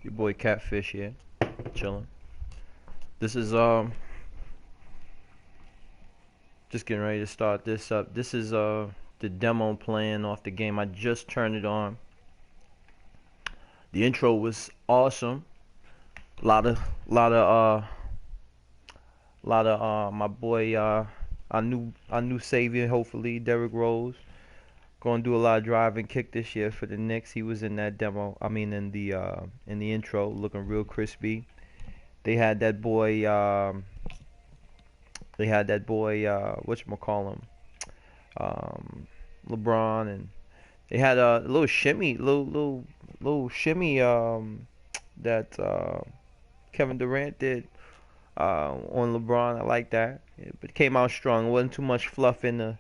Your boy Catfish here, chilling. This is just getting ready to start this up. This is the demo playing off the game. I just turned it on. The intro was awesome. Lot of my boy our new savior, hopefully Derrick Rose, gonna do a lot of drive and kick this year for the Knicks. He was in that demo. I mean in the intro, looking real crispy. They had that boy. Whatchamacallem, um, LeBron, and they had a little shimmy, little shimmy that Kevin Durant did on LeBron. I like that. But it came out strong. It wasn't too much fluff in the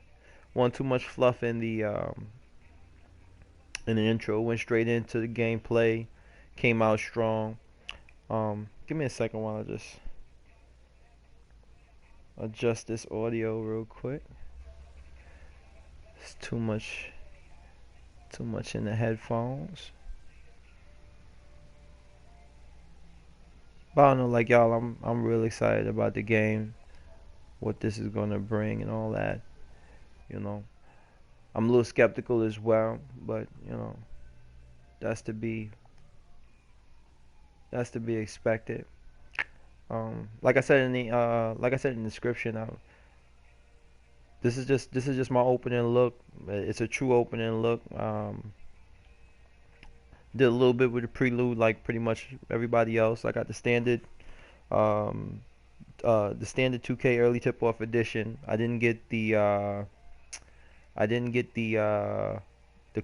intro. It went straight into the gameplay. Came out strong. Give me a second while I just adjust this audio real quick. It's too much in the headphones. But I don't know, like y'all, I'm really excited about the game, what this is gonna bring and all that. You know, I'm a little skeptical as well, but that's to be that's to be expected. Like I said in the description, this is just my opening look. It's a true opening look. Did a little bit with the prelude, like pretty much everybody else. I got um, the standard 2K early tip-off edition. I didn't get the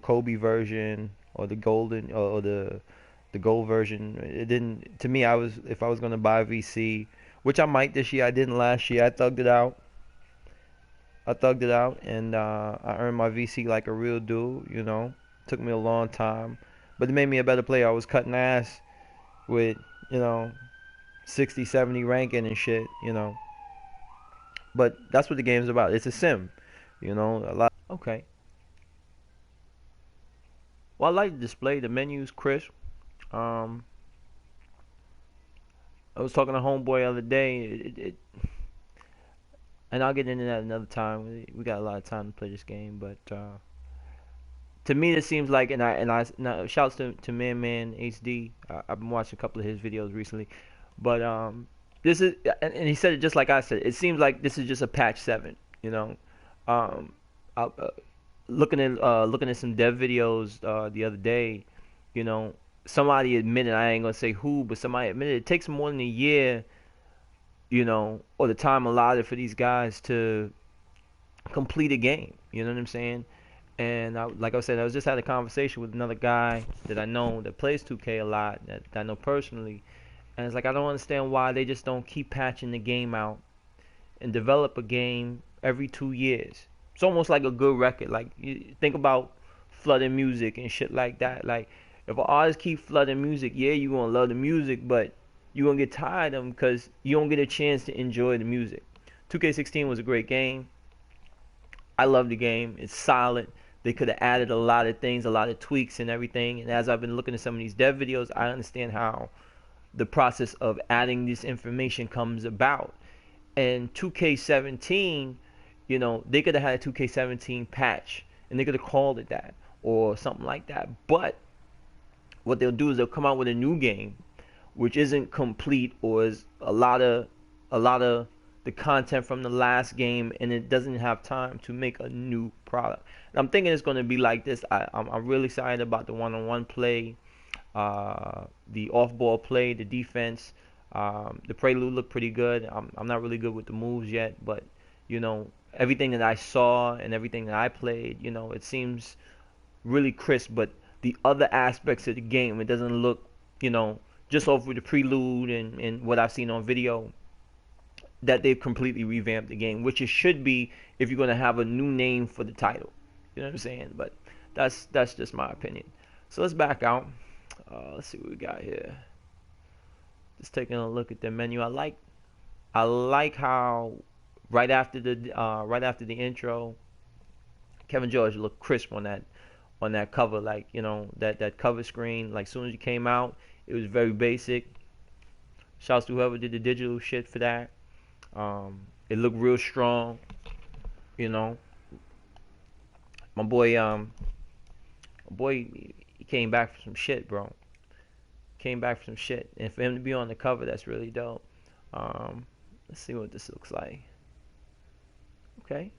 Kobe version or the golden or the gold version. It didn't to me. If I was gonna buy VC, which I might this year. I didn't last year. I thugged it out, and I earned my VC like a real dude. Took me a long time, but it made me a better player. I was cutting ass with you know 60, 70 ranking and shit. But that's what the game's about. It's a sim. A lot. Okay. Well, I like the display. The menu's crisp. Um, I was talking to homeboy the other day. And I'll get into that another time. We got a lot of time to play this game, but to me, it seems like, now, shouts to Man HD. I've been watching a couple of his videos recently, but this is, and he said it just like I said. It seems like this is just a patch 7. Um, I, looking at some dev videos the other day. You know, somebody admitted, I ain't gonna say who, but somebody admitted it takes more than a year, or the time allotted for these guys to complete a game. You know what I'm saying? And like I said, I was just had a conversation with another guy that I know that plays 2K a lot, that I know personally, and it's like I don't understand why they just don't keep patching the game out and develop a game every 2 years. It's almost like a good record. Like you think about flooding music and shit like that. Like if an artist keep flooding music, yeah, you gonna love the music, but you gonna get tired of them because you don't get a chance to enjoy the music. 2K16 was a great game. I love the game. It's solid. They could have added a lot of things, a lot of tweaks and everything. And as I've been looking at some of these dev videos, I understand how the process of adding this information comes about. And 2K17, they could have had a 2K17 patch and they could have called it that or something like that. But what they'll do is they'll come out with a new game which isn't complete or is a lot of the content from the last game, and it doesn't have time to make a new product. And I'm thinking it's going to be like this. I'm really excited about the one-on-one play, the off-ball play, the defense. The prelude looked pretty good. I'm not really good with the moves yet, but everything that I saw and everything that I played, it seems really crisp. But the other aspects of the game, it doesn't look, just off with the prelude and what I've seen on video, that they've completely revamped the game, which it should be if you're going to have a new name for the title. You know what I'm saying? But that's just my opinion. So let's back out. Let's see what we got here. Just taking a look at the menu. I like how right after the intro, Kevin George looked crisp on that cover, like that cover screen. Like soon as you came out, It was very basic. Shouts to whoever did the digital shit for that. It looked real strong. You know, my boy, he came back for some shit, bro. Came back for some shit, and for him to be on the cover, that's really dope. Let's see what this looks like. Okay,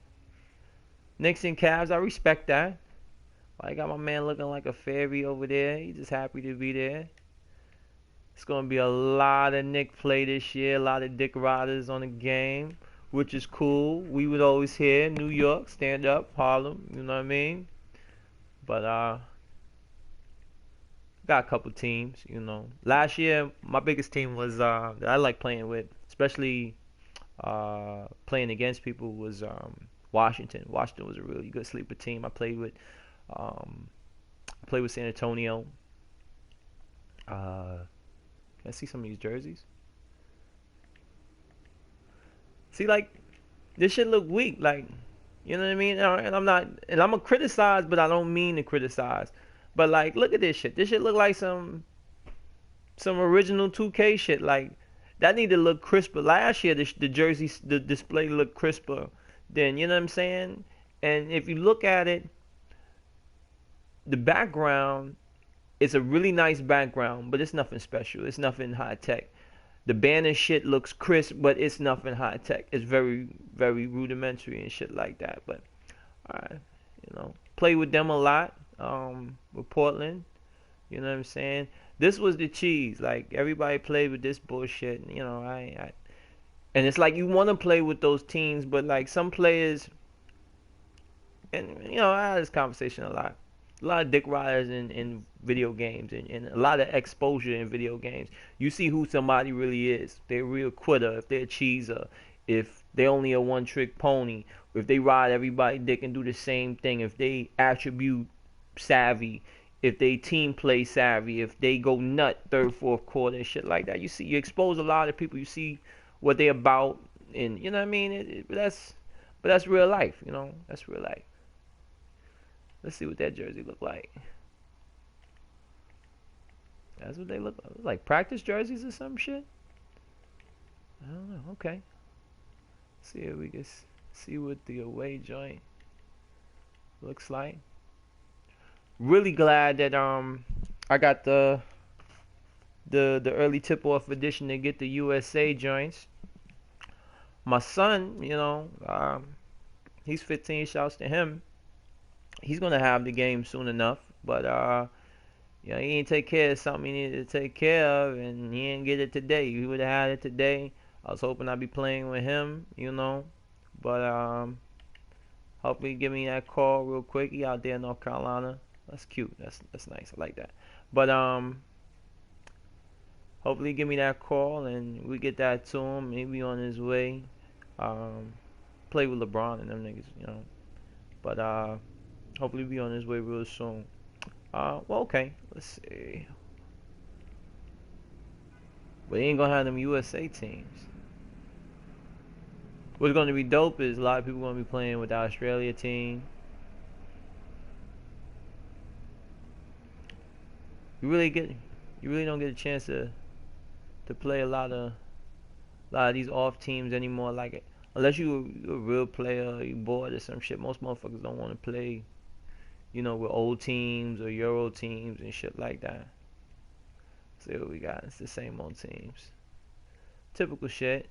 Knicks and Cavs, I respect that. I got my man looking like a fairy over there. He's just happy to be there. It's gonna be a lot of Nick play this year, a lot of Dick Riders on the game, which is cool. We would always hear New York, stand up, Harlem, you know what I mean? But got a couple teams, you know. Last year, my biggest team was that I like playing with, especially playing against people, was Washington. Washington was a really good sleeper team. I played with San Antonio. Can I see some of these jerseys? See, like, this shit look weak. Like, you know what I mean? And I'm not, and I'm gonna criticize, but I don't mean to criticize. But like, look at this shit. This shit look like some original 2K shit. Like, that need to look crisper. Last year, the jerseys, the display looked crisper. Then, you know what I'm saying? And if you look at it, the background, it's a really nice background, but it's nothing special. It's nothing high tech. The banner shit looks crisp, but it's nothing high tech. It's very, very rudimentary and shit like that. But alright, you know, play with them a lot. With Portland, you know what I'm saying. This was the cheese. Like, everybody played with this bullshit. You know, and it's like you want to play with those teams, but like some players, and you know, I had this conversation a lot. A lot of dick riders in video games, and a lot of exposure in video games. You see who somebody really is. If they're a real quitter, if they're a cheeser, if they only a one trick pony, if they ride everybody dick and do the same thing, if they attribute savvy, if they team play savvy, if they go nut third, fourth quarter and shit like that. You expose a lot of people. You see what they about, and you know what I mean. But that's real life. You know, that's real life. Let's see what that jersey look like. That's what they look like. Practice jerseys or some shit? I don't know. Okay. See if we can see what the away joint looks like. Really glad that I got the early tip-off edition to get the USA joints. My son, you know, he's 15. Shouts to him. He's gonna have the game soon enough, but you know, he didn't take care of something he needed to take care of, and he didn't get it today. He would have had it today. I was hoping I'd be playing with him, you know, but hopefully give me that call real quick. He out there in North Carolina. That's cute. That's nice. I like that. But hopefully give me that call and we get that to him. Maybe on his way. Play with LeBron and them niggas, you know. But hopefully be on his way real soon. Well, okay. Let's see. But he ain't gonna have them USA teams. What's gonna be dope is a lot of people gonna be playing with the Australia team. You really don't get a chance to play a lot of these off teams anymore. Like, unless you're a real player, or you bored or some shit. Most motherfuckers don't want to play, you know, with old teams or Euro teams and shit like that. See what we got. It's the same old teams. Typical shit.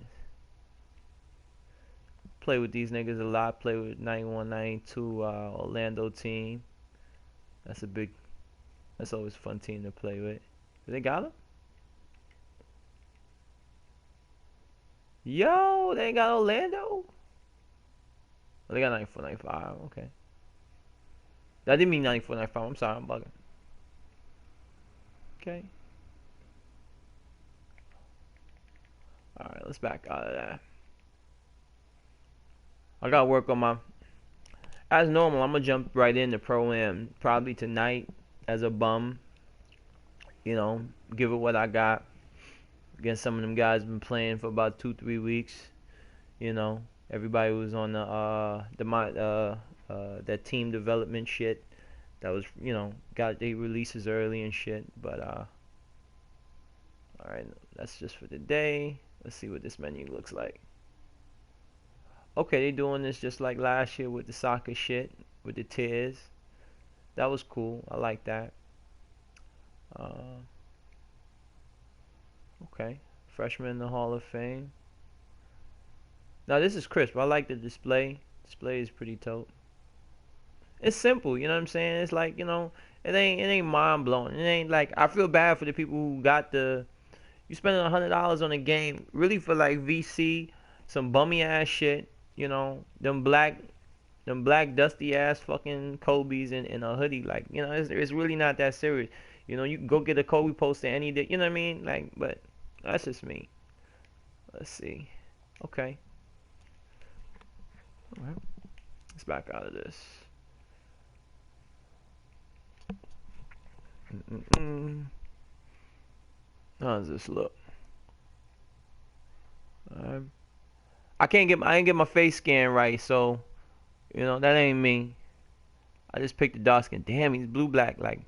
Play with these niggas a lot. Play with 91, 92 Orlando team. That's always a fun team to play with. They got them? Yo, they ain't got Orlando? Oh, they got 94, 95. Okay. That didn't mean 94, 95. I'm sorry, I'm bugging. Okay. Alright, let's back out of that. I gotta work on my... As normal, I'm gonna jump right into Pro-Am probably tonight as a bum. You know, give it what I got. Against some of them guys been playing for about 2-3 weeks. You know, everybody was on that team development shit. That was, you know, got their releases early and shit. But All right, that's just for the day. Let's see what this menu looks like. Okay, they doing this just like last year with the soccer shit, with the tiers. That was cool. I like that. Uh, okay, freshman in the Hall of Fame. Now this is crisp. I like the display. Display is pretty dope. It's simple, you know what I'm saying? It's like, it ain't mind blowing. It ain't like I feel bad for the people who got the you spending $100 on a game really for like VC, some bummy ass shit, them black dusty ass fucking Kobe's in a hoodie. Like, it's really not that serious. You can go get a Kobe poster any day, you know what I mean? Like, but that's just me. Let's see. Okay. All right. Let's back out of this. How does this look? I ain't get my face scan right, so that ain't me. I just picked the dark skin. Damn, he's blue black. Like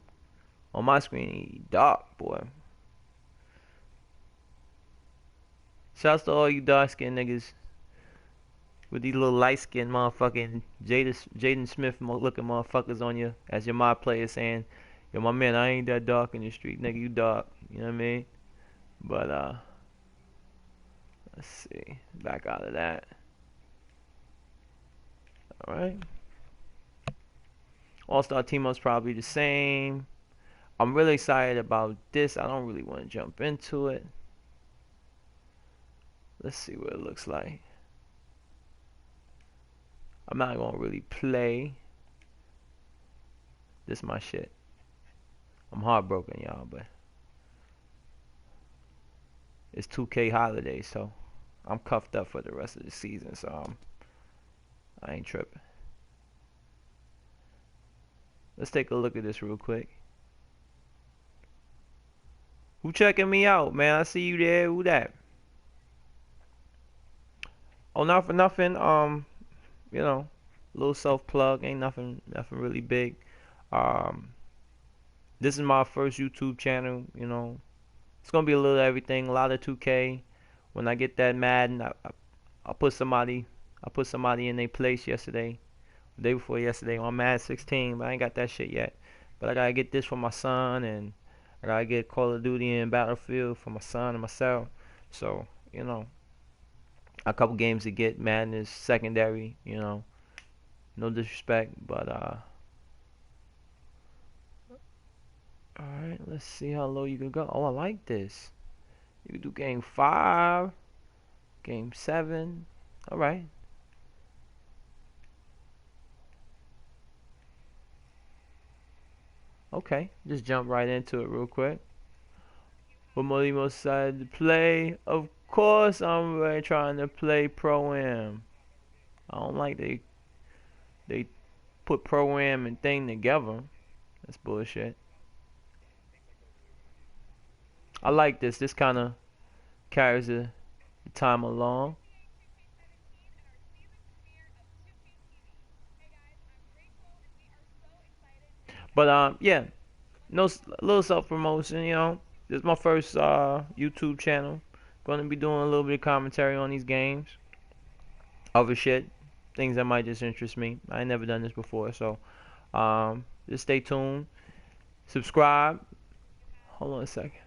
on my screen, he dark, boy. Shouts to all you dark skinned niggas with these little light skinned motherfucking Jaden Smith looking motherfuckers on you as your mod player saying, yo, my man, I ain't that dark in the street, nigga, you dark. You know what I mean? But let's see. Back out of that. Alright. All-Star team-up's probably the same. I'm really excited about this. I don't really want to jump into it. Let's see what it looks like. I'm not gonna really play. This is my shit. I'm heartbroken, y'all, but it's 2K holiday, so I'm cuffed up for the rest of the season, so I ain't tripping. Let's take a look at this real quick. Who checking me out, man? I see you there. Who that? Oh, not for nothing. Little self plug. Ain't nothing really big. This is my first YouTube channel. It's gonna be a little everything. A lot of 2K. When I get that Madden, I put somebody in their place yesterday, the day before yesterday on Madden 16, but I ain't got that shit yet. But I gotta get this for my son, and I gotta get Call of Duty and Battlefield for my son and myself. So, a couple games to get. Madden is secondary, no disrespect, but alright, let's see how low you can go. Oh, I like this. You can do game 5, game 7. Alright. Okay, just jump right into it real quick. What mode are you most excited to play? Of course, I'm really trying to play Pro-Am. I don't like they put Pro-Am and thing together. That's bullshit. I like this. This kind of carries the time along. But yeah, no little self promotion. This is my first YouTube channel. Gonna be doing a little bit of commentary on these games, other shit, things that might just interest me. I ain't never done this before, so just stay tuned. Subscribe. Hold on a second.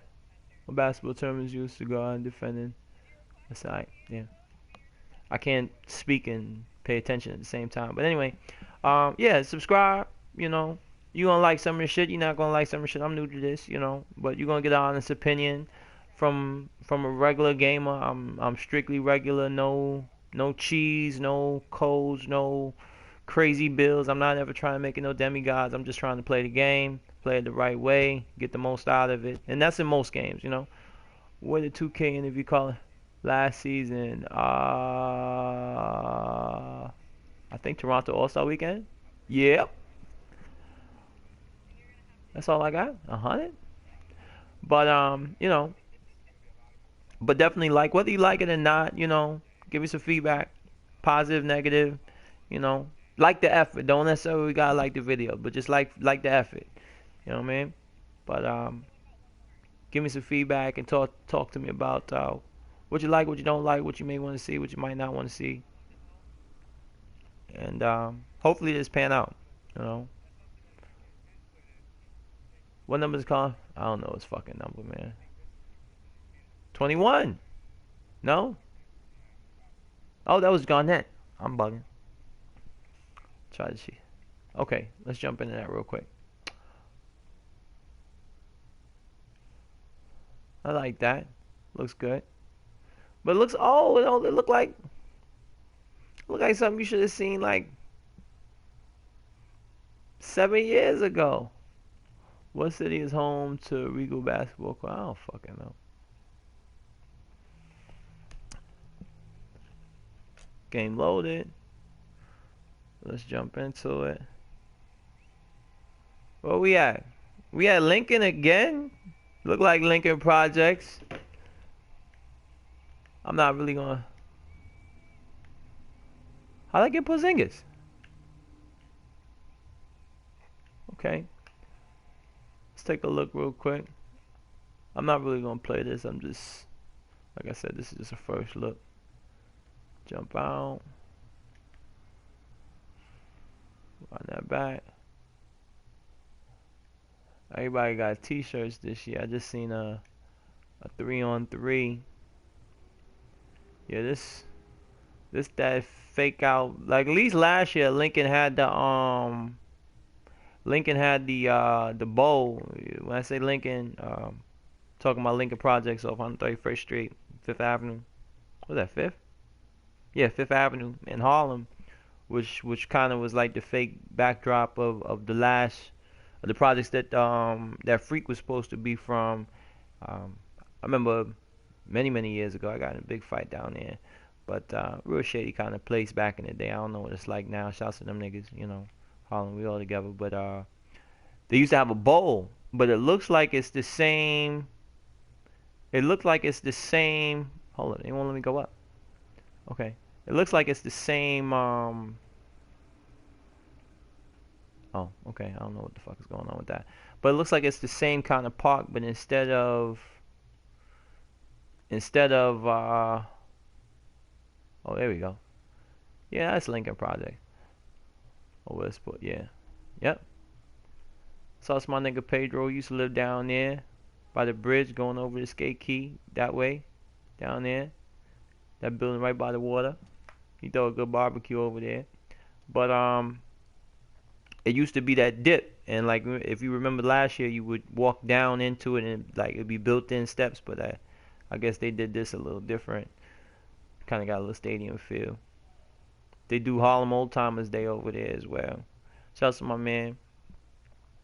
My basketball term is used to go on defending the side. Yeah, I can't speak and pay attention at the same time. But anyway, yeah, subscribe. You gonna like some of the shit. You're not gonna like some of the shit. I'm new to this, but you're gonna get an honest opinion from a regular gamer. I'm strictly regular. No cheese, no codes, no crazy builds. I'm not ever trying to make it no demigods. I'm just trying to play the game, play it the right way, get the most out of it, and that's in most games. What did 2K interview call it last season? I think Toronto All-Star Weekend. Yep, that's all I got. 100. But but definitely like whether you like it or not. Give me some feedback, positive, negative. You know, like the effort. Don't necessarily gotta like the video, but just like the effort. You know what I mean? But give me some feedback and talk to me about what you like, what you don't like, what you may want to see, what you might not want to see, and hopefully this pan out. You know, what number is it called? I don't know his fucking number, man. 21. No? Oh, that was Garnett. I'm bugging. Try to see. Okay, let's jump into that real quick. I like that. Looks good. But it looks old. It look like something you should have seen like 7 years ago. What city is home to Regal Basketball Club? I don't fucking know. Game loaded. Let's jump into it. Where we at? We at Lincoln again? Look like Lincoln Projects. I'm not really gonna. How'd I get Porzingis? Okay. Let's take a look real quick. I'm not really gonna play this. I'm just, like I said, this is just a first look. Jump out. Run that back. Everybody got t-shirts this year. I just seen a 3-on-3. Yeah, this that fake out, like at least last year Lincoln had the bowl. When I say Lincoln, talking about Lincoln Projects off on 31st Street, 5th Avenue. Was that 5th? Yeah, 5th Avenue in Harlem, which kind of was like the fake backdrop of the last of the projects that that Freak was supposed to be from. I remember many years ago I got in a big fight down there, but real shady kind of place back in the day. I don't know what it's like now. Shouts to them niggas, you know, Harlem, we all together. But they used to have a bowl, but it looks like it's the same. It looks like it's the same. Hold on, they won't let me go up. Okay, it looks like it's the same. Oh, okay. I don't know what the fuck is going on with that, but it looks like it's the same kind of park, but instead of oh, there we go. Yeah, that's Lincoln Project. Oh, let's put, yeah. Yep. Saw my nigga Pedro used to live down there by the bridge going over the skate key that way. Down there. That building right by the water. He throw a good barbecue over there. But it used to be that dip, and like if you remember last year you would walk down into it and like it'd be built in steps, but I guess they did this a little different. Kind of got a little stadium feel. They do Harlem Old Timers Day over there as well. Shouts to my man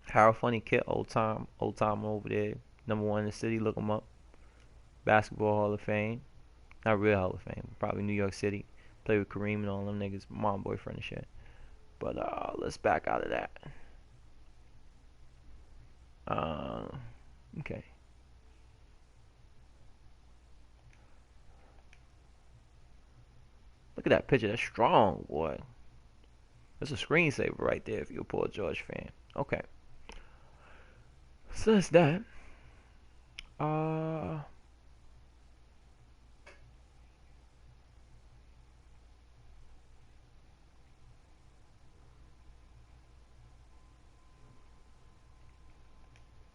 Harold Funny Kid, old time over there. #1 in the city, look him up. Basketball Hall of Fame. Not real Hall of Fame, probably New York City. Play with Kareem and all them niggas, mom, boyfriend and shit. But let's back out of that. Okay. Look at that picture. That's strong, boy. That's a screensaver right there if you're a Paul George fan. Okay. So that's that.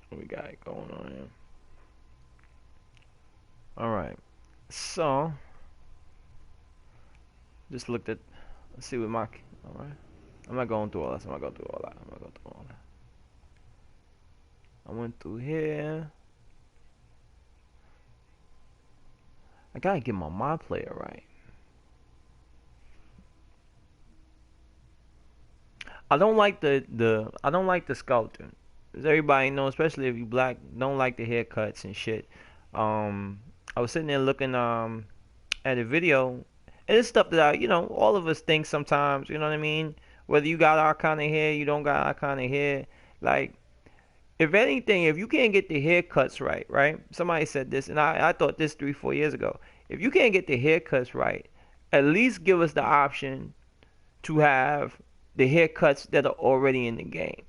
What we got going on here? Alright. So just looked at, let's see what my, alright. I'm not going through all that. I went through here. I gotta get my player right. I don't like the sculpting. As everybody knows, especially if you black, don't like the haircuts and shit. I was sitting there looking at a video, and it's stuff that all of us think sometimes. You know what I mean? Whether you got our kind of hair, you don't got our kind of hair. Like, if anything, if you can't get the haircuts right? Somebody said this, and I thought this 3-4 years ago. If you can't get the haircuts right, at least give us the option to have the haircuts that are already in the game.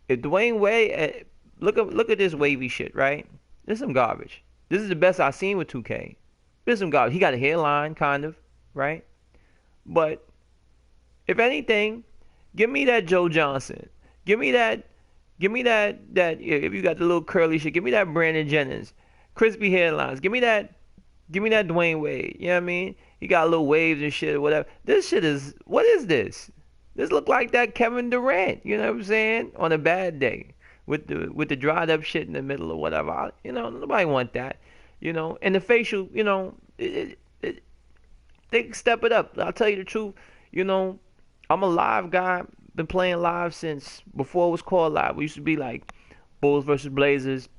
If Dwayne Wade, look at this wavy shit, right? This is some garbage. This is the best I've seen with 2K. This is some garbage. He got a hairline, kind of, right? But if anything, give me that Joe Johnson. Give me that. Give me that. If you got the little curly shit, give me that Brandon Jennings, crispy hairlines. Give me that. Give me that Dwayne Wade. You know what I mean? He got little waves and shit or whatever. This shit is. What is this? This look like that Kevin Durant. You know what I'm saying? On a bad day, with the dried up shit in the middle or whatever. Nobody want that. And the facial. They step it up. I'll tell you the truth. You know, I'm a live guy. Been playing live since before it was called live. We used to be like Bulls versus Blazers.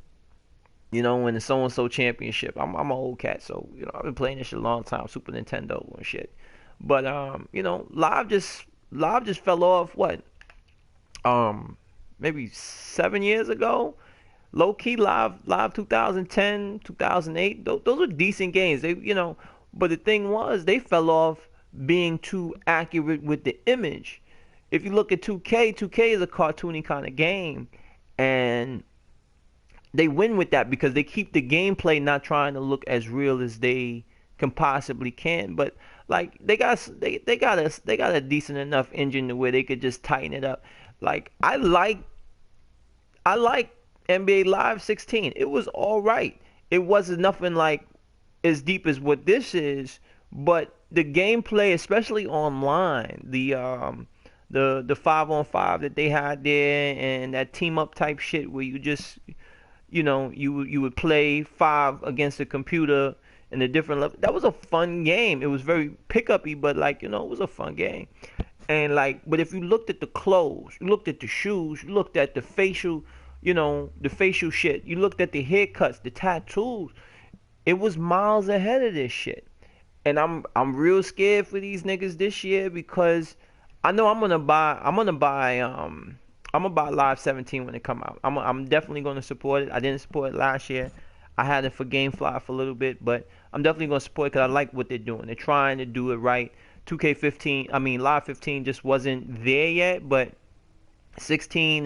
In the so and so championship. I'm an old cat, so I've been playing this shit a long time. Super Nintendo and shit. But live just fell off. What? Maybe 7 years ago. Low key live 2010, 2008. Those were decent games. But the thing was, they fell off being too accurate with the image. If you look at 2K, 2K is a cartoony kind of game, and they win with that because they keep the gameplay not trying to look as real as they can possibly can. But like they got a decent enough engine to where they could just tighten it up. Like I like NBA Live 16. It was all right. It wasn't nothing like as deep as what this is, but the gameplay, especially online, the 5-on-5 that they had there, and that team up type shit where you just you would play five against the computer in a different level. That was a fun game. It was very pick-uppy, but it was a fun game. And but if you looked at the clothes, you looked at the shoes, you looked at the facial, the facial shit, you looked at the haircuts, the tattoos, it was miles ahead of this shit. And I'm real scared for these niggas this year because I know I'm gonna buy Live 17 when it come out. I'm definitely gonna support it. I didn't support it last year. I had it for GameFly for a little bit, but I'm definitely gonna support it because I like what they're doing. They're trying to do it right. 2K15, Live 15 just wasn't there yet, but 16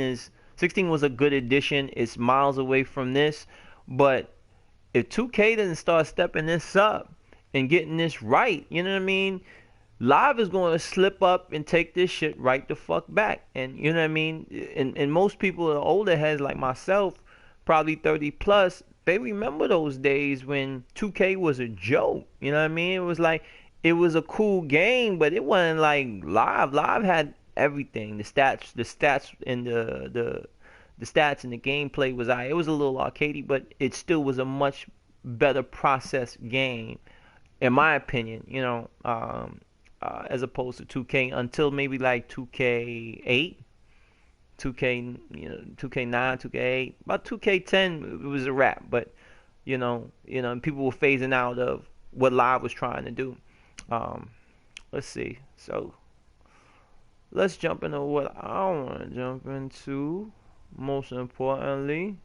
was a good addition. It's miles away from this, but if 2K doesn't start stepping this up and getting this right, you know what I mean? Live is going to slip up and take this shit right the fuck back. And you know what I mean? And most people, the older heads like myself, probably 30 plus, they remember those days when 2K was a joke. You know what I mean? It was a cool game, but it wasn't like Live. Live had everything. The stats and the stats and the gameplay was it was a little arcadey, but it still was a much better processed game, in my opinion. As opposed to 2K until maybe like 2K8, 2K9, 2K8, about 2K10 it was a wrap. But people were phasing out of what Live was trying to do. Let's see. So let's jump into what I want to jump into. Most importantly,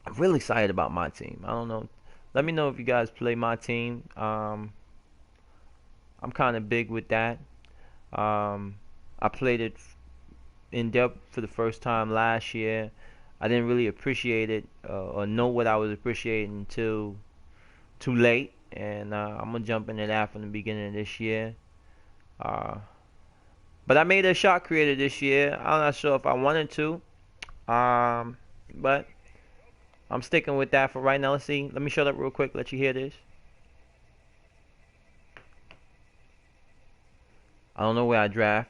I'm really excited about my team. I don't know. Let me know if you guys play my team. I'm kind of big with that. I played it in depth for the first time last year. I didn't really appreciate it or know what I was appreciating until too late. And I'm going to jump into that from the beginning of this year. But I made a shot creator this year. I'm not sure if I wanted to. But I'm sticking with that for right now. Let's see. Let me shut up real quick. Let you hear this. I don't know where I draft.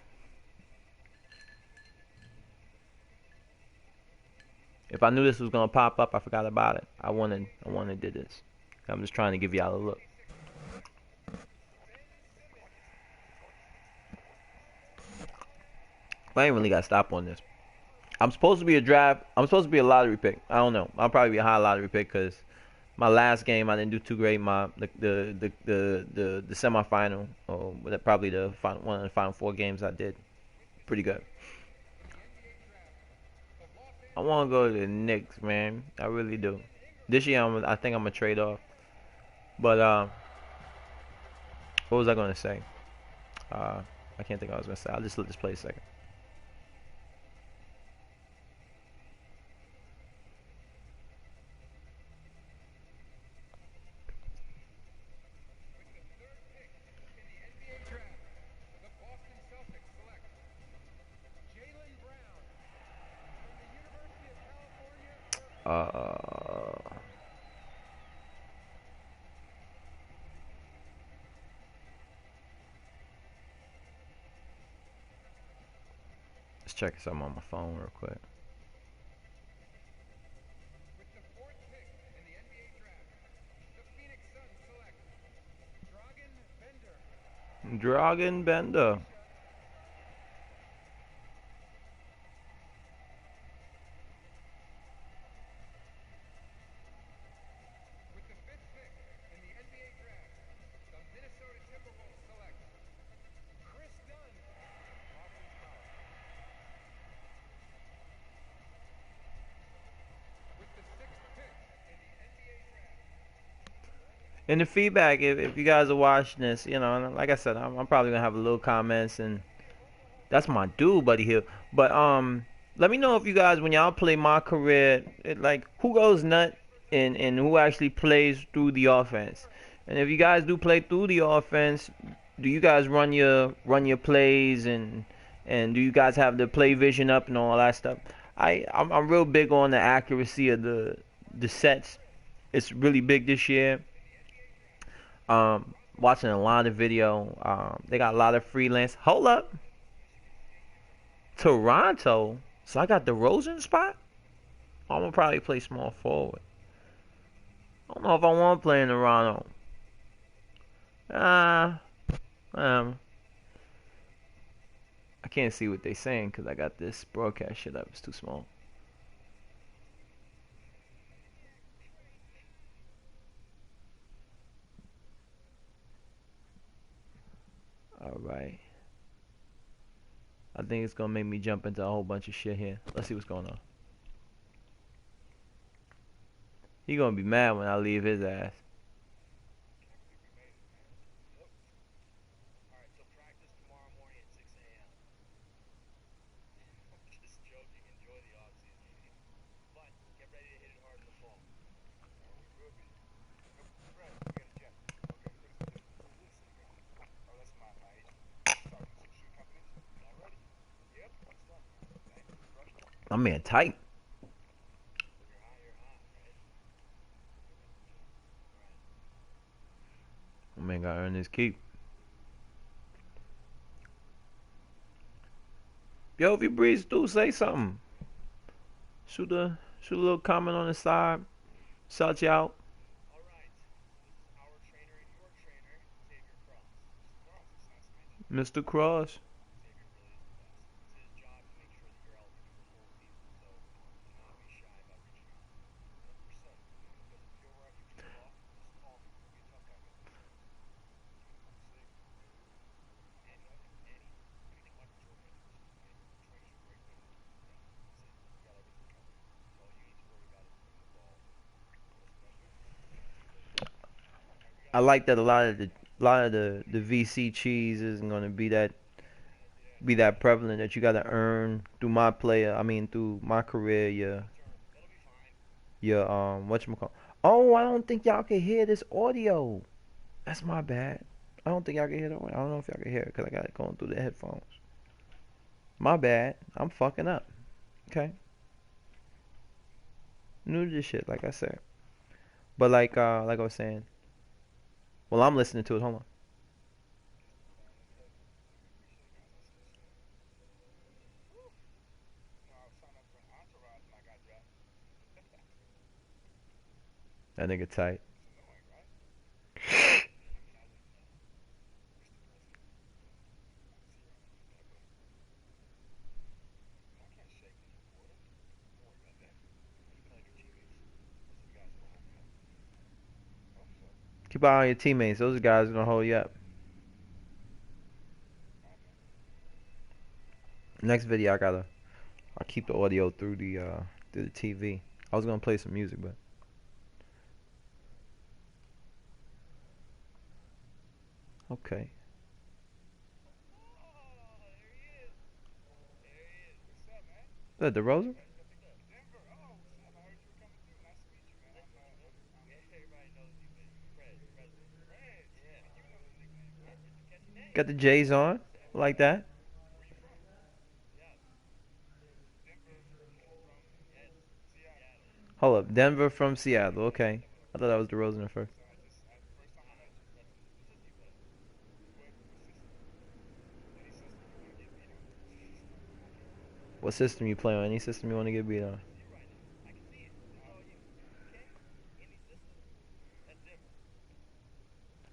If I knew this was gonna pop up, I forgot about it. I wanted to do this. I'm just trying to give y'all a look. I ain't really got to stop on this. I'm supposed to be a draft. I'm supposed to be a lottery pick. I don't know. I'll probably be a high lottery pick because my last game I didn't do too great. The semifinal, or probably one of the final four games I did pretty good. I want to go to the Knicks, man. I really do. This year I think I'm gonna trade off. But what was I gonna say? I can't think what I was gonna say. I'll just let this play a second. Uh, let's check something on my phone real quick. Dragon Bender. And the feedback, if you guys are watching this, you know, and like I said, I'm probably gonna have a little comments, and that's my dude, Buddy Hill. But let me know if you guys, when y'all play my career, like who goes nut and who actually plays through the offense. And if you guys do play through the offense, do you guys run your plays and do you guys have the play vision up and all that stuff? I'm real big on the accuracy of the sets. It's really big this year. Watching a lot of video. They got a lot of freelance. Hold up, Toronto. So I got the Rosen spot. I'm gonna probably play small forward. I don't know if I want to play in Toronto. Uh, um, I can't see what they saying because I got this broadcast shit up. It's too small. All right. I think it's gonna make me jump into a whole bunch of shit here. Let's see what's going on. He gonna be mad when I leave his ass. My man tight. My man gotta earn his keep. Yo, if you breeze through, say something. Shoot a little comment on the side. Shout you out. Mr. Cross. I like that a lot of the VC cheese isn't gonna be that prevalent that you gotta earn through my player. I mean through my career. Your whatchamacallit. Oh, I don't think y'all can hear this audio. That's my bad. I don't think y'all can hear the audio. I don't know if y'all can hear it because I got it going through the headphones. My bad. I'm fucking up. Okay. New to this shit, like I said. But like I was saying. Well, I'm listening to it. Hold on. That nigga tight. Keep an eye on your teammates. Those guys are gonna hold you up. Next video, I'll keep the audio through the TV. I was gonna play some music, but okay. Is that DeRozan? Got the J's on, like that. Hold up, Denver from Seattle. Okay, I thought that was DeRozan at first. What system you play on? Any system you want to get beat on?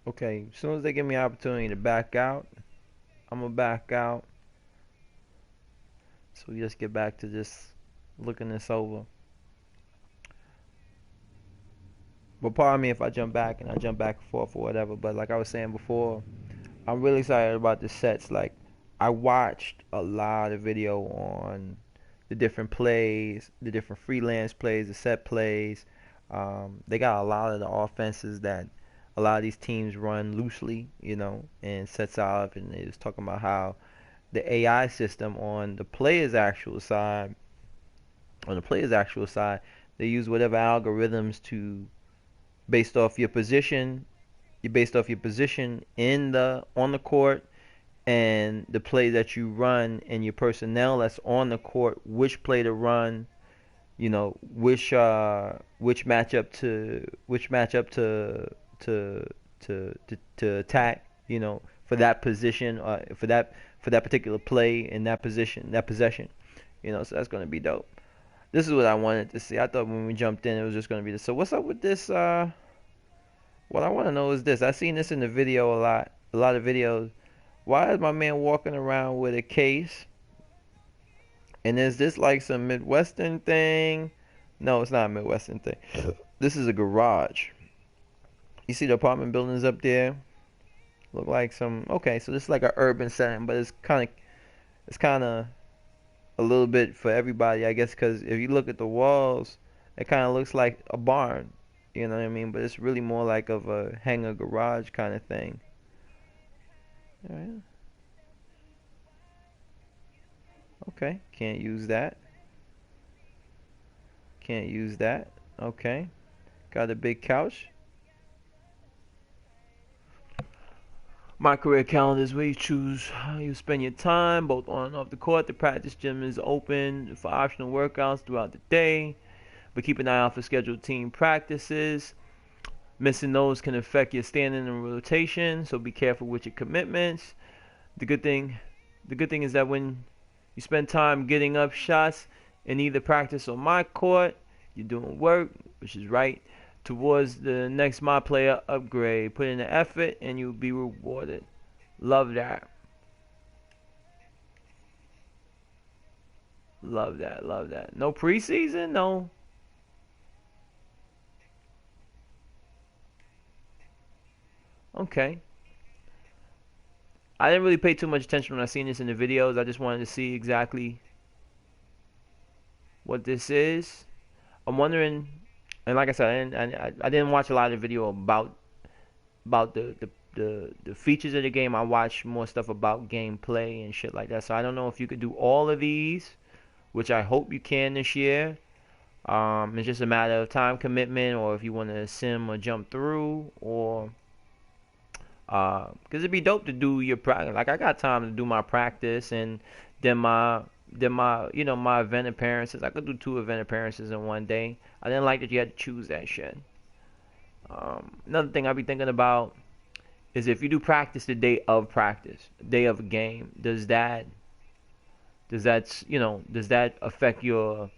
Okay, as soon as they give me an opportunity to back out, I'm gonna back out. So we just get back to just looking this over. But pardon me if I jump back and I jump back and forth or whatever. But like I was saying before, I'm really excited about the sets. Like I watched a lot of video on the different plays, the different freelance plays, the set plays. They got a lot of the offenses that a lot of these teams run loosely, and sets out. And they was talking about how the AI system on the player's actual side, they use whatever algorithms to based off your position, you based off your position in the on the court and the play that you run and your personnel that's on the court, which play to run, which matchup to to attack, for that position, for that particular play in that position, that possession, so that's gonna be dope. This is what I wanted to see. I thought when we jumped in, it was just gonna be this. So what's up with this? What I want to know is this. I seen this in the video a lot of videos. Why is my man walking around with a case? And is this like some Midwestern thing? No, it's not a Midwestern thing. This is a garage. You see the apartment buildings up there? Look like some. Okay, so this is like an urban setting, but it's kind of a little bit for everybody, I guess, because if you look at the walls, it kind of looks like a barn. You know what I mean? But it's really more like of a hangar garage kind of thing. All right. Okay. Can't use that. Can't use that. Okay. Got a big couch. My career calendar is where you choose how you spend your time, both on and off the court. The practice gym is open for optional workouts throughout the day, but keep an eye out for scheduled team practices. Missing those can affect your standing and rotation, so be careful with your commitments. The good thing, the good thing is that when you spend time getting up shots in either practice or my court, you're doing work, which is right, towards the next my player upgrade. Put in the effort and you'll be rewarded. Love that. Love that. Love that. No preseason? No. Okay. I didn't really pay too much attention when I seen this in the videos. I just wanted to see exactly what this is. I'm wondering, and like I said, I didn't watch a lot of video about the features of the game. I watched more stuff about gameplay and shit like that. So I don't know if you could do all of these, which I hope you can this year. It's just a matter of time commitment, or if you want to sim or jump through, or because it'd be dope to do your practice. Like I got time to do my practice and then my my event appearances. I could do 2 event appearances in one day. I didn't like that you had to choose that shit. Another thing I'd be thinking about is if you do practice the day of practice, day of a game, does that affect your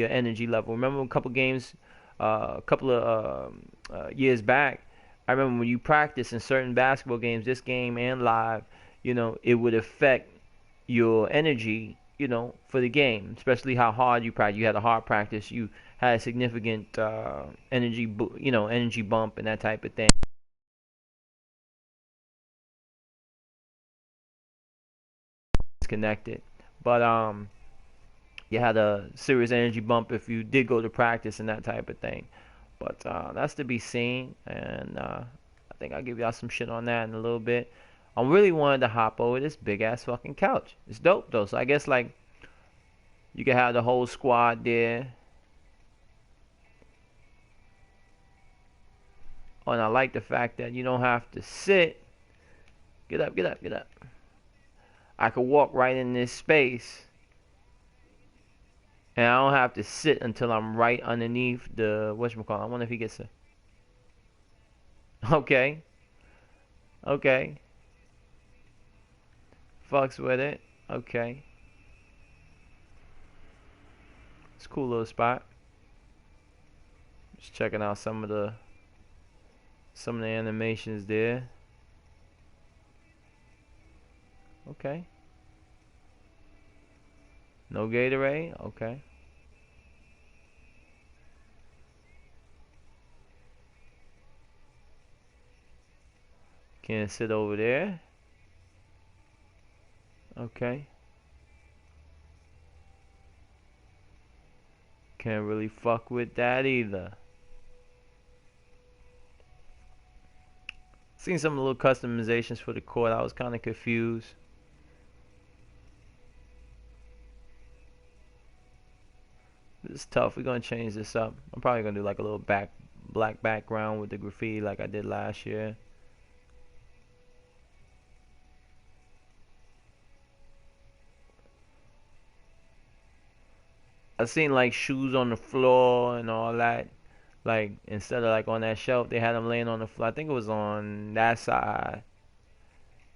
energy level? Remember a couple games, a couple of years back. I remember when you practice in certain basketball games, this game and live, it would affect your energy, for the game, especially how hard you practice. You had a hard practice, you had a significant energy bump and that type of thing. It's connected, but you had a serious energy bump if you did go to practice and that type of thing. But that's to be seen, and I think I'll give y'all some shit on that in a little bit. I really wanted to hop over this big ass fucking couch. It's dope though, so I guess like you can have the whole squad there. Oh, and I like the fact that you don't have to sit. Get up, get up, get up. I could walk right in this space And I don't have to sit until I'm right underneath the whatchamacallit. I wonder if he gets a. Okay. Okay. Fucks with it. Okay. It's a cool little spot. Just checking out some of the animations there. Okay. No Gatorade? Okay. Can't sit over there. Okay. Can't really fuck with that either. Seen some little customizations for the court. I was kind of confused. It's tough. We're gonna change this up. I'm probably gonna do like a little black background with the graffiti like I did last year. I seen like shoes on the floor and all that. Like instead of like on that shelf, they had them laying on the floor. I think it was on that side,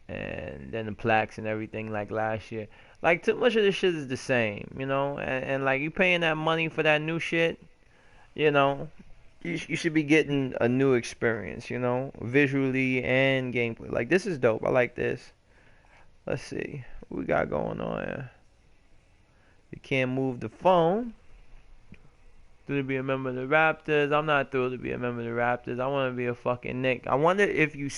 and then the plaques and everything like last year. Like too much of this shit is the same, you know. And like you paying that money for that new shit, you know. You should be getting a new experience, you know, visually and gameplay. Like this is dope. I like this. Let's see what we got going on here. You can't move the phone. To be a member of the Raptors. I'm not thrilled to be a member of the Raptors. I want to be a fucking Knick. I wonder if you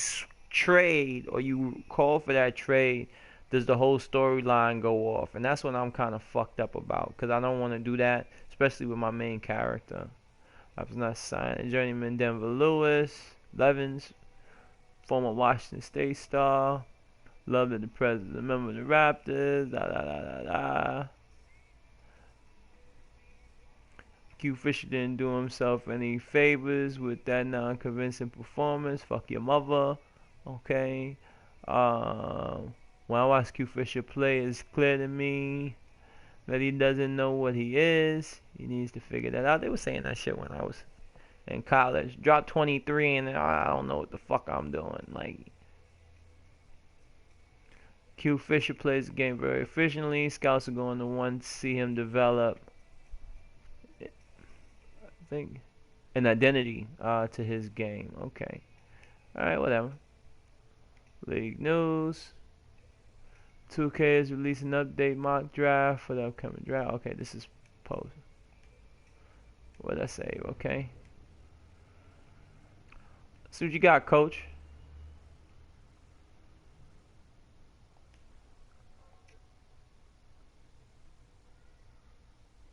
trade or you call for that trade, does the whole storyline go off? And that's what I'm kind of fucked up about because I don't want to do that, especially with my main character. I was not signed. Journeyman Denver Lewis, Levens, former Washington State star. Love that the president, a member of the Raptors. Da da da da da. CattFisher didn't do himself any favors with that non-convincing performance. Fuck your mother. Okay. When I watch CattFisher play, it's clear to me that he doesn't know what he is. He needs to figure that out. They were saying that shit when I was in college. Dropped 23 and I don't know what the fuck I'm doing. Like, CattFisher plays the game very efficiently. Scouts are going to want to see him develop, I think, an identity to his game. Okay. Alright, whatever. League news. 2K is releasing an update mock draft for the upcoming draft. Okay, this is post. What did I say? Okay. So what you got, coach?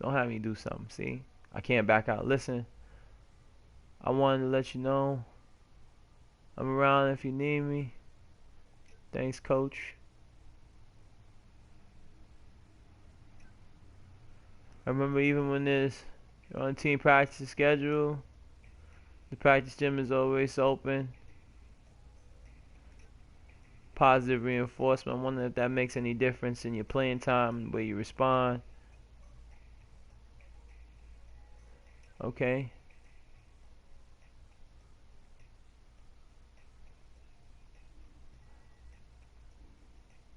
Don't have me do something, see? I can't back out. Listen, I wanted to let you know I'm around if you need me. Thanks, coach. I remember even when you're on team practice schedule, the practice gym is always open. Positive reinforcement. I wonder if that makes any difference in your playing time, the way you respond. Okay.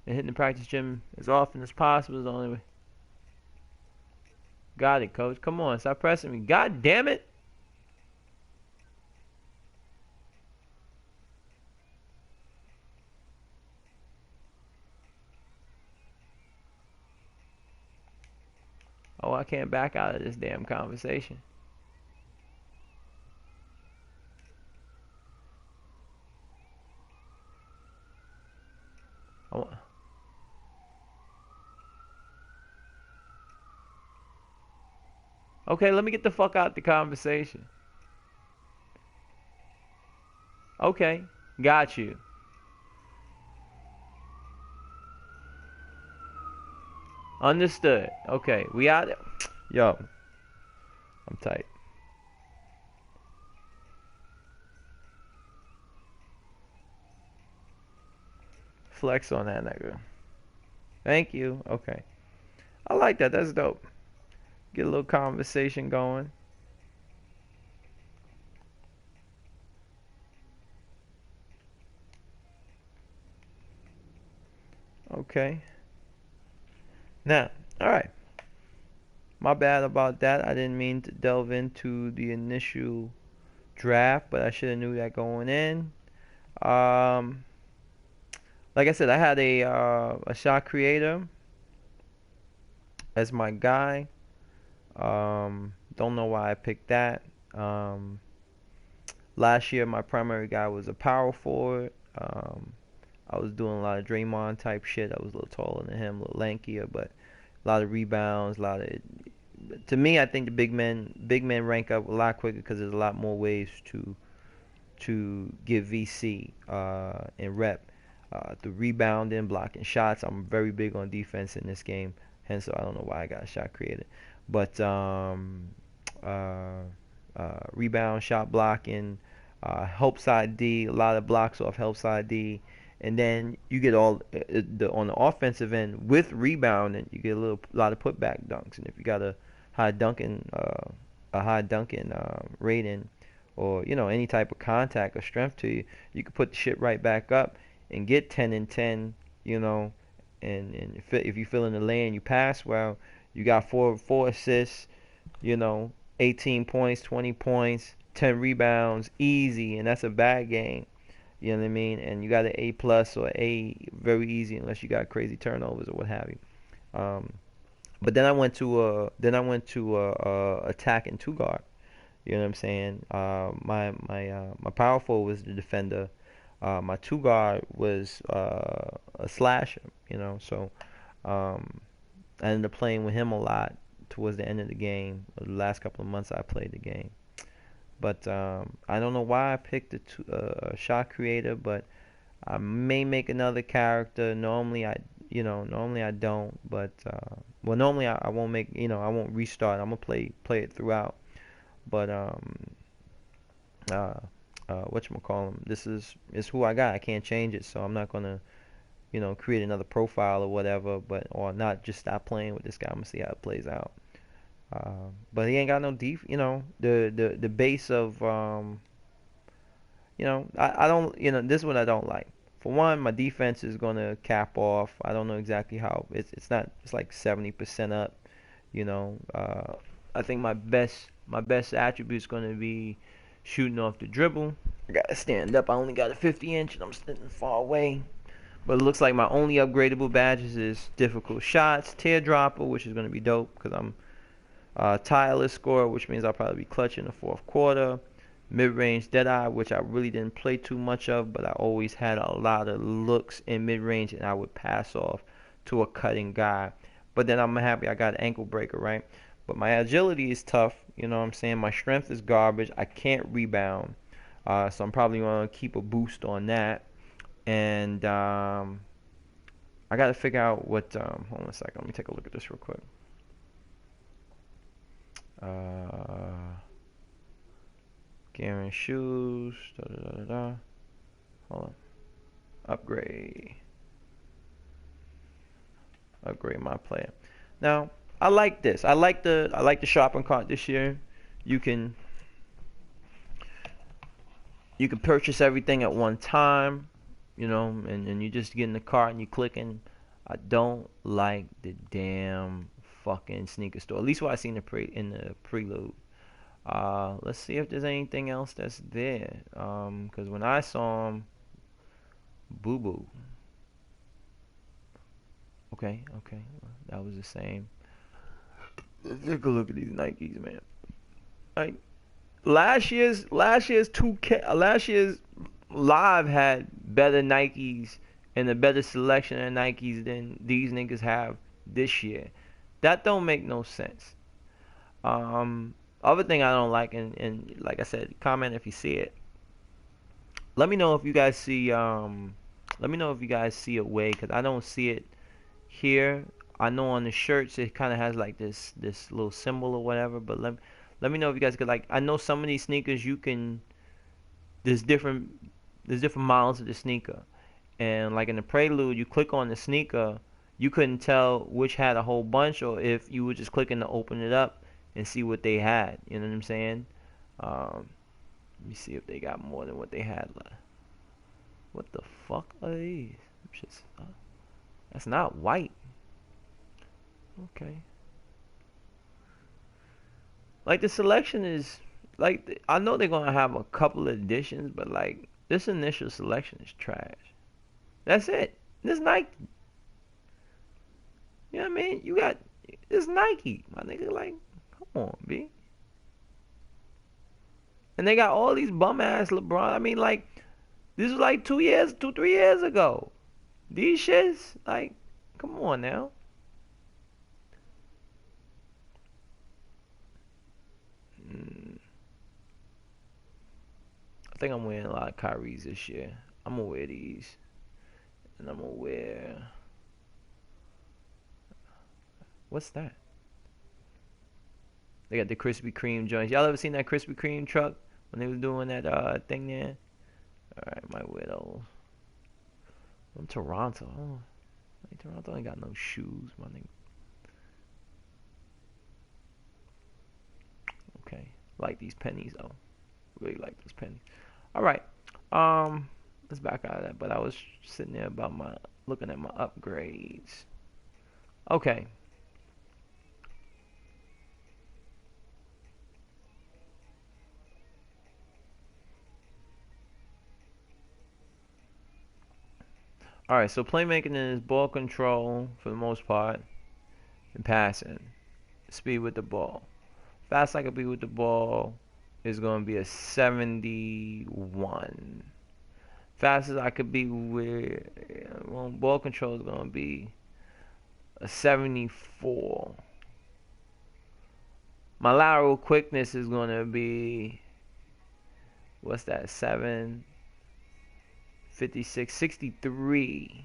And hitting the practice gym as often as possible is the only way. Got it, coach. Come on, stop pressing me. God damn it. Oh, I can't back out of this damn conversation. Oh. Okay, let me get the fuck out the conversation. Okay, got you. Understood. Okay, we out. Yo, I'm tight. Flex on that nigga. Thank you. Okay. I like that. That's dope. Get a little conversation going. Okay. Now, all right. My bad about that. I didn't mean to delve into the initial draft, but I should have knew that going in. Um, like I said, I had a shot creator as my guy. Don't know why I picked that. Um, Last year, my primary guy was a power forward. I was doing a lot of Draymond type shit. I was a little taller than him, a little lankier, but a lot of rebounds, a lot of. To me, I think the big men rank up a lot quicker because there's a lot more ways to give VC and rep. The rebounding, blocking shots. I'm very big on defense in this game, hence I don't know why I got a shot created, but uh, rebound, shot blocking, help side D, a lot of blocks off help side D, and then you get all on the offensive end with rebounding, you get a lot of putback dunks, and if you got a high dunking rating, or any type of contact or strength to you, you can put the shit right back up and get 10 and 10, you know, and if you fill in the lane, you pass well, you got four assists, 18 points, 20 points, 10 rebounds, easy, and that's a bad game. You know what I mean? And you got an A plus or A very easy unless you got crazy turnovers or what have you. Um, but then I went to attack and two guard. You know what I'm saying? My power forward was the defender. My two guard was a slasher. So um, I ended up playing with him a lot towards the end of the game. The last couple of months I played the game. But I don't know why I picked a shot creator, but I may make another character. Normally I don't, but well, normally I won't make, I won't restart. I'm gonna play it throughout. But uh, whatchamacallem, this is who I got. I can't change it, so I'm not gonna, create another profile or whatever. Or not just stop playing with this guy. I'm gonna see how it plays out. But he ain't got no the base of I don't, this is what I don't like. For one, my defense is gonna cap off. I don't know exactly how. It's not. It's like 70% up. You know. I think my best attribute is gonna be shooting off the dribble. I gotta stand up. I only got a 50 inch and I'm standing far away. But it looks like my only upgradable badges is difficult shots, teardropper, which is gonna be dope because I'm tireless scorer, which means I'll probably be clutch in the fourth quarter. Mid-range Deadeye, which I really didn't play too much of, but I always had a lot of looks in mid-range, and I would pass off to a cutting guy. But then I'm happy I got an ankle breaker, right? But my agility is tough, you know what I'm saying? My strength is garbage. I can't rebound, so I'm probably going to keep a boost on that. And I got to figure out what. Hold on a second. Let me take a look at this real quick. Gear and shoes. Da, da, da, da, da. Hold on. Upgrade. Upgrade my player. Now, I like this. I like the shopping cart this year. You can you can purchase everything at one time, and you just get in the cart and you clicking. I don't like the damn fucking sneaker store. At least what I seen in the prelude. Let's see if there's anything else that's there. 'Cause when I saw him, boo boo. Okay, okay, that was the same. Let's take a look at these Nikes, man. Like last year's 2K, last year's live had better Nikes and a better selection of Nikes than these niggas have this year. That don't make no sense. Um, Other thing I don't like, and like I said, comment if you see it. Let me know if you guys see. Let me know if you guys see a way, cause I don't see it here. I know on the shirts it kind of has like this little symbol or whatever. But let me know if you guys could, like. I know some of these sneakers you can. There's different models of the sneaker, and like in the Prelude, you click on the sneaker, you couldn't tell which had a whole bunch or if you were just clicking to open it up and see what they had. You know what I'm saying? Let me see if they got more than what they had left. What the fuck are these? Just, that's not white. Okay. Like the selection is like I know they're gonna have a couple of editions, but like this initial selection is trash. That's it. This Nike. You know what I mean? You got this Nike, my nigga. Like, come on, B. And they got all these bum ass LeBron. I mean, like, this was like 3 years ago. These shits, like, come on now. I think I'm wearing a lot of Kyrie's this year. I'm gonna wear these, and I'm gonna wear. What's that? They got the Krispy Kreme joints. Y'all ever seen that Krispy Kreme truck when they was doing that thing there? All right, might wear those. I'm Toronto. Oh, Toronto ain't got no shoes, my nigga. Okay, like these pennies though. Really like those pennies. All right, let's back out of that. But I was sitting there looking at my upgrades. Okay. All right, so playmaking is ball control for the most part, and passing, speed with the ball. Fast I could be with the ball is going to be a 71. Fast as I could be with ball control is going to be a 74. My lateral quickness is going to be, what's that, 7, 56, 63.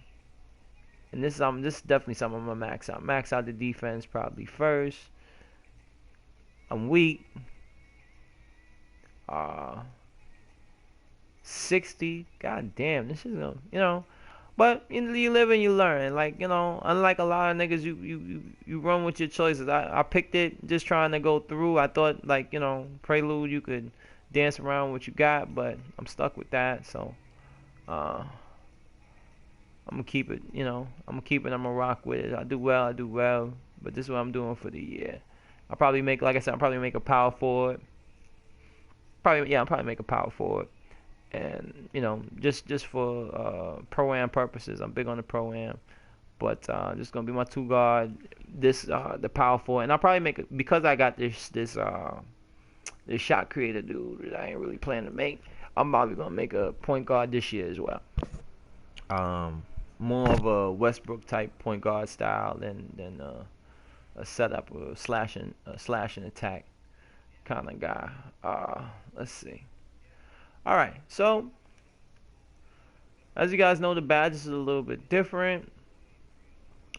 And this is definitely something I'm going to max out. Max out the defense probably first. I'm weak. 60. God damn, this is gonna, But you live and you learn. Like, unlike a lot of niggas, you run with your choices. I picked it just trying to go through. I thought, like, Prelude, you could dance around what you got, but I'm stuck with that. So, I'm gonna keep it. I'm gonna keep it. I'm gonna rock with it. I do well. But this is what I'm doing for the year. I'll probably make, like I said, I'll probably make a power forward. I'll probably make a power forward. And just for pro-am purposes, I'm big on the pro-am, but just gonna be my two guard, the power forward, and I'll probably make it because I got this shot creator dude that I ain't really planning to make. I'm probably gonna make a point guard this year as well. More of a Westbrook type point guard style than a setup or slash and attack kind of guy. Let's see. All right, so as you guys know, the badges is a little bit different.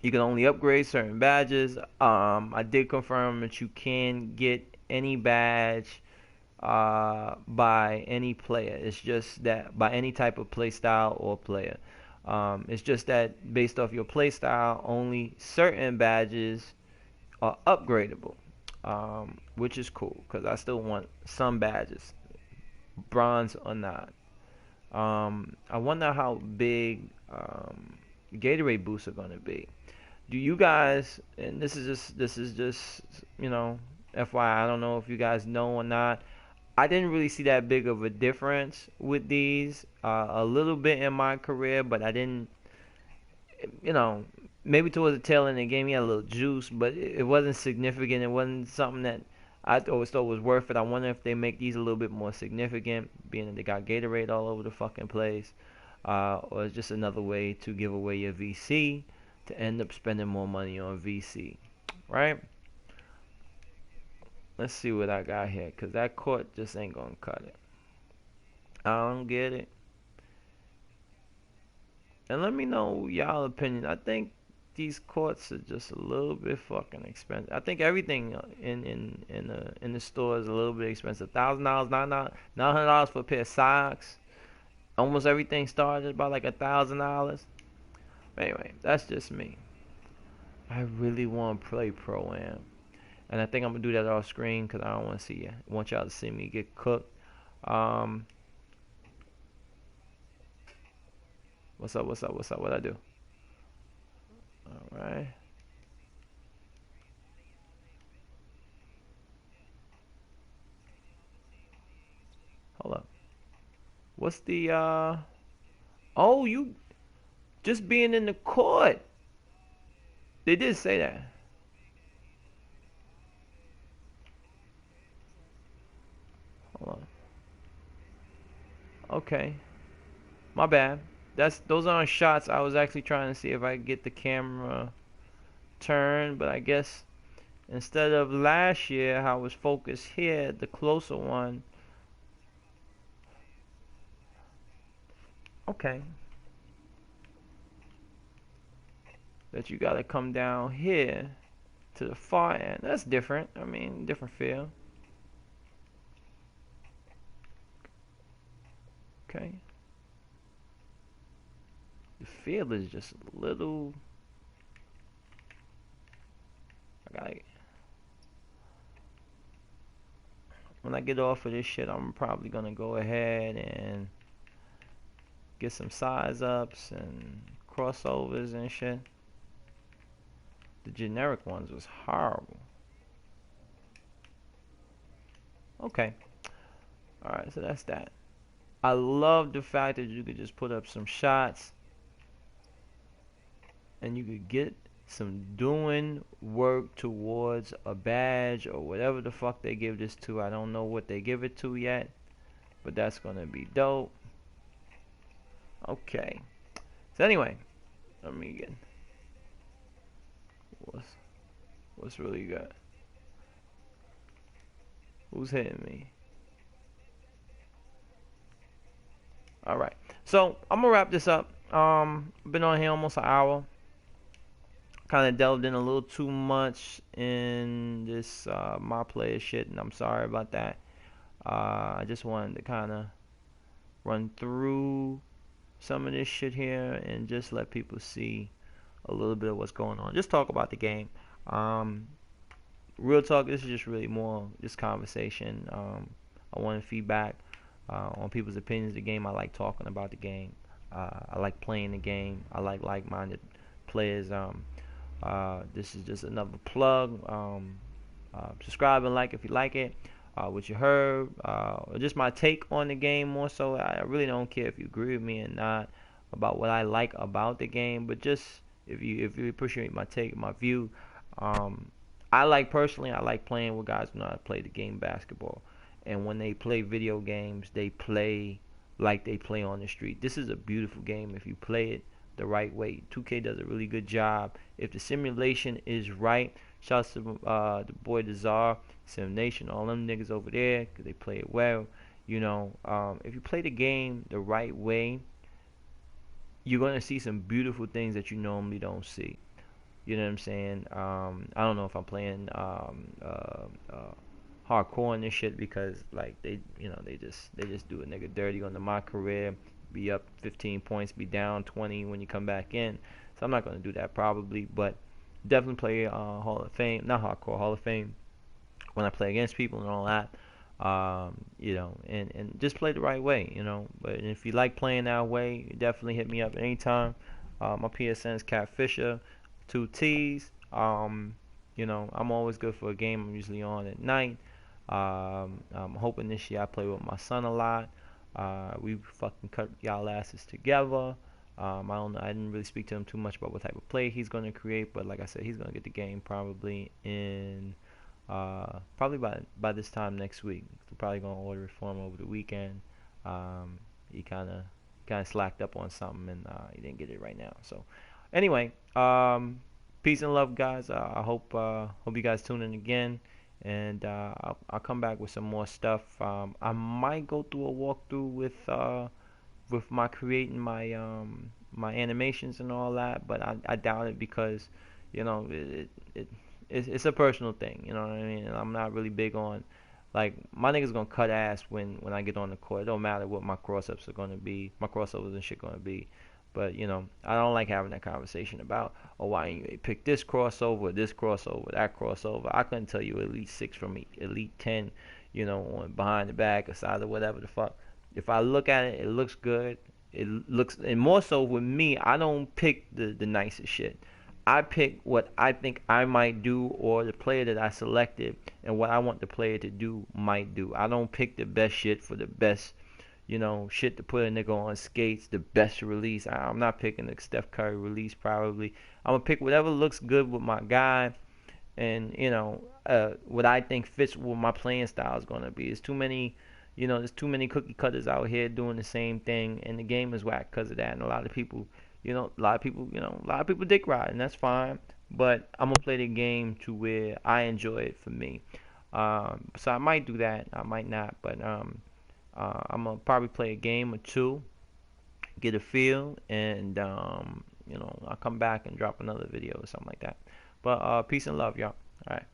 You can only upgrade certain badges. I did confirm that you can get any badge by any player. It's just that by any type of play style or player. It's just that based off your play style, only certain badges are upgradable, which is cool because I still want some badges, bronze or not. I wonder how big Gatorade boosts are gonna be. Do you guys? And this is just FYI. I don't know if you guys know or not. I didn't really see that big of a difference with these. A little bit in my career, but I didn't. Maybe towards the tail end, it gave me a little juice, but it wasn't significant. It wasn't something that I always thought was worth it. I wonder if they make these a little bit more significant, being that they got Gatorade all over the fucking place, or it's just another way to give away your VC to end up spending more money on VC, right? Let's see what I got here, because that court just ain't gonna cut it. I don't get it. And let me know y'all opinion. I think these courts are just a little bit fucking expensive. I think everything in the store is a little bit expensive. $1,000, $900 for a pair of socks. Almost everything starts at about like $1,000. But anyway, that's just me. I really want to play Pro-Am. and I think I'm gonna do that off screen because I don't want to see you. I want y'all to see me get cooked. Um, what's up? What's up? What's up? What I do? All right. Hold up. What's the Oh, you just being in the court. They did say that. Hold on. Okay. My bad. Those aren't shots. I was actually trying to see if I could get the camera turned, but I guess instead of last year how it was focused here, the closer one. Okay. That you gotta come down here to the far end. That's different. I mean, different feel. Okay. The feel is just a little. I gotta. When I get off of this shit, I'm probably gonna go ahead and get some size ups and crossovers and shit. The generic ones was horrible. Okay. Alright, so that's that. I love the fact that you could just put up some shots and you could get some doing work towards a badge or whatever the fuck they give this to. I don't know what they give it to yet, but that's gonna be dope. Okay. So anyway, let me get what's what's really good. Who's hitting me? Alright. So I'm gonna wrap this up. Been on here almost an hour. Kind of delved in a little too much in this my player shit, and I'm sorry about that. I just wanted to kind of run through some of this shit here and just let people see a little bit of what's going on. Just talk about the game. Real talk. This is just really more just conversation. I want feedback on people's opinions of the game. I like talking about the game. I like playing the game. I like like-minded players. This is just another plug. Subscribe and like if you like it. What you heard, or just my take on the game more so. I really don't care if you agree with me or not about what I like about the game, but just if you appreciate my take, my view. I like personally, I like playing with guys who know how to play the game basketball, and when they play video games, they play like they play on the street. This is a beautiful game if you play it the right way. 2K does a really good job. If the simulation is right, shouts to the boy Desar, Sim Nation, all them niggas over there, because they play it well. You know, if you play the game the right way, you're going to see some beautiful things that you normally don't see. You know what I'm saying? I don't know if I'm playing hardcore in this shit because like they just do a nigga dirty on my career. Be up 15 points, be down 20 when you come back in. So I'm not gonna do that probably, but definitely play Hall of Fame, not hardcore Hall of Fame when I play against people and all that. And just play the right way, But if you like playing that way, definitely hit me up anytime. My PSN is CattFisher, 2 T's. I'm always good for a game. I'm usually on at night. I'm hoping this year I play with my son a lot. We fucking cut y'all asses together. I don't know. I didn't really speak to him too much about what type of play he's gonna create, but like I said, he's gonna get the game probably in probably by this time next week. So probably gonna order it for him over the weekend. He kind of slacked up on something and he didn't get it right now. So anyway, peace and love, guys. I hope you guys tune in again. And I'll come back with some more stuff. I might go through a walkthrough with my creating my animations and all that, but I doubt it because it's a personal thing. You know what I mean? And I'm not really big on like my niggas gonna cut ass when I get on the court. It don't matter what my cross ups are gonna be, my crossovers and shit gonna be. But I don't like having that conversation about, oh, why you pick this crossover, that crossover. I couldn't tell you Elite 6 from Elite 10, on behind the back or side or whatever the fuck. If I look at it, it looks good. It looks, and more so with me, I don't pick the nicest shit. I pick what I think I might do, or the player that I selected and what I want the player to do might do. I don't pick the best shit for the best, shit to put a nigga on skates, the best release. I'm not picking the Steph Curry release probably. I'm gonna pick whatever looks good with my guy, and what I think fits what my playing style is gonna be. There's too many cookie cutters out here doing the same thing, and the game is whack because of that. And a lot of people, a lot of people dick ride, and that's fine. But I'm gonna play the game to where I enjoy it for me. So I might do that, I might not, but I'm gonna probably play a game or two, get a feel, and I'll come back and drop another video or something like that. But peace and love, y'all. All right.